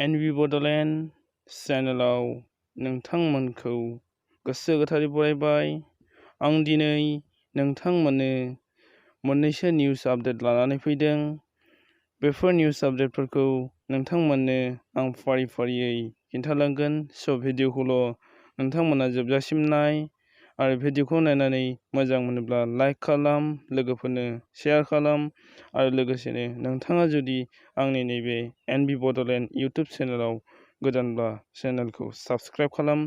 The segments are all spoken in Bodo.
एनबि बड'लेण्ड चेनेलाव नोंथांमोनखौ गोसो गोथारै बरायबाय। आं दिनै नोंथांमोननो मोननैसो निउस आपडेट लानानै फैदों। बेफोर निउस आपडेटफोरखौ नोंथांमोननो आं फारि फारियै खिन्थालांगोन। स' भिडिअखौल' नोंथांमोना जोबजासिम नाय आरो भिडिअखौ नायनानै मोजां मोनोब्ला लाइक खालाम, लोगोफोरनो शेयार खालाम आरो लोगोसेनो नोंथाङा जुदि आंनि नैबे एनबि बड'लेण्ड इउटुब चेनेलाव गोदानब्ला चेनेलखौ साबस्क्राइब खालाम,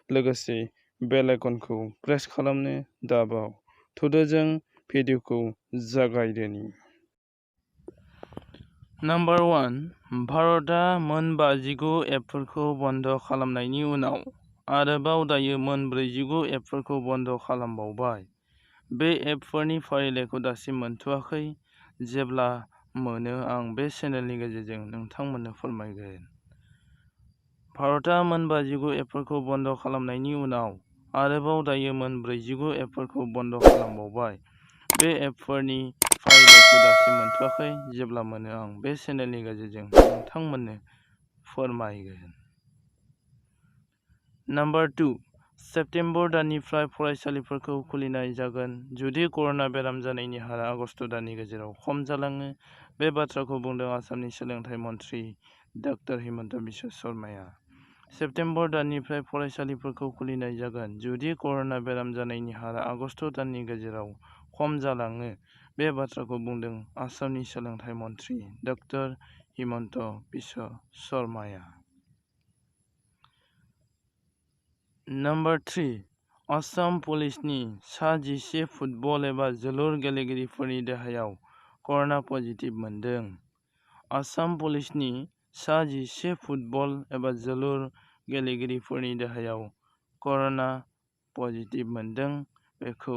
लोगोसे बेल आइकनखौ प्रेस खालामनो दाबाव। थुदो जों भिडिअखौ जागायदोनि। नाम्बार 1, भारतआ मोन 59 एपफोरखौ बन्द खालामनायनि उनाव आरोबाव दायो मोन 49 एपफोरखौ बन्द खालामबावबाय। बे एपफोरनि फारिलाइखौ दासिम मोनथ'वाखै। जेब्ला मोनो आं बे चेनेलनि गेजेरजों नोंथांमोननो फोरमायगोन। भारतआ मोन 59 एपफोरखौ बन्द खालामनायनि उनाव आरोबाव दायो मोन 49 एपफोरखौ बन्द खालामबावबाय। बे एपफोरनि फारिलाइखौ दासिम मोनथ'वाखै। जेब्ला मोनो आं बे चेनेलनि गेजेरजों नोंथांमोननो फोरमायगोन। नाम्बार 2, सेप्तेम्बर दाननिफ्राय फरायसालिफोरखौ खुलिनाय जागोन जुदि कर'ना बेराम जानायनि हारआ आगस्त दाननि गेजेराव खम जालाङो। बे बाथ्राखौ बुंदों आसामनि सोलोंथाइ मन्थ्रि डक्टर हिमन्त बिश्व शर्माया। सेप्तेम्बर दाननिफ्राय फरायसालिफोरखौ खुलिनाय जागोन जुदि कर'ना बेराम जानायनि हारआ आगस्त दाननि गेजेराव खम जालाङो। बे बाथ्राखौ बुंदों आसामनि सोलोंथाइ मन्थ्रि डक्टर हिमन्त बिश्व शर्माया। नाम्बार 3, आसाम पुलिसनि सा 11 फुटबल एबा जोलुर गेलेगिरिफोरनि देहायाव कर'ना पजिटिभ मोनदों। आसाम पुलिसनि सा 11 फुटबल एबा जोलुर गेलेगिरिफोरनि देहायाव कर'ना पजिटिभ मोनदों। बेखौ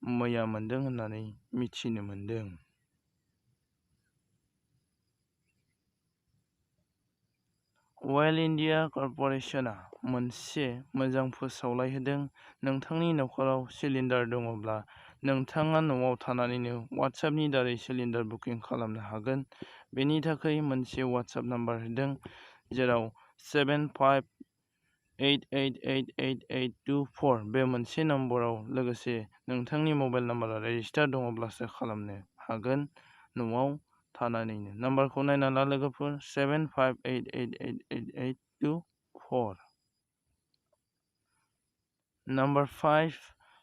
मैया मोनदों होननानै मिथिनो मोनदों। अइल इन्डिया कर्परेसनआ मोनसे मोजां फोसावलाइ होदों। नोंथांनि नखराव सिलिन्डार दङब्ला नोंथाङा न'आव थानानैनो वाट्सएपनि दारै सिलिन्डार बुकिं खालामनो हागोन। बेनि थाखाय मोनसे वाट्सएप नाम्बार होदों, जेराव 7588888824 बे मोनसे नम्बराव लोगोसे नोंथांनि मबाइल नाम्बारा रेजिस्टार दङब्लासो खालामनो हागोन न'आव थानानैनो। नाम्बारखौ नायना ला लोगोफोर, 7588888824। नाम्बार 5,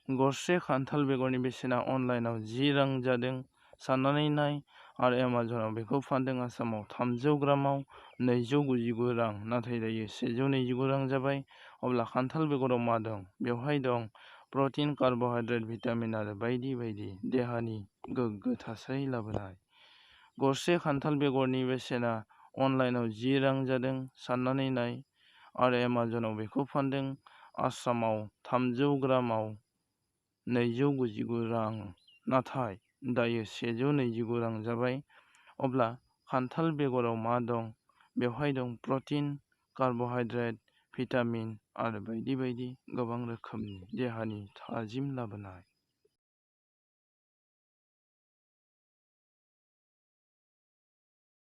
गरसे खान्थाल बेगरनि बेसेना अनलाइनाव 10 रां जादों साननानै नाय आरो एमाजनआव बेखौ फानदों। आसामाव 300 ग्रामाव 299 रां, नाथाय दायो 129 रां जाबाय। अब्ला खान्थाल बेगराव मा दं? बेवहाय दं प्रटिन, कार्बहाइड्रेट, भिटामिन आरो बायदि बायदि देहानि गोग्गो थासारि लाबोनाय। गरसे खान्थाल बेगरनि बेसेना अनलाइनाव 10 रां जादों साननानै नाय आरो एमाजनआव बेखौ फानदों। आसामाव 300 ग्रामाव 299 रां, नाथाय दायो 129 रां जाबाय। अब्ला खान्थाल बेगराव मा दं? बेवहाय दं प्रटिन, कार्बहाइड्रेट, भिटामिन आरो बायदि बायदि गोबां रोखोमनि देहानि थाजिम लाबोनाय।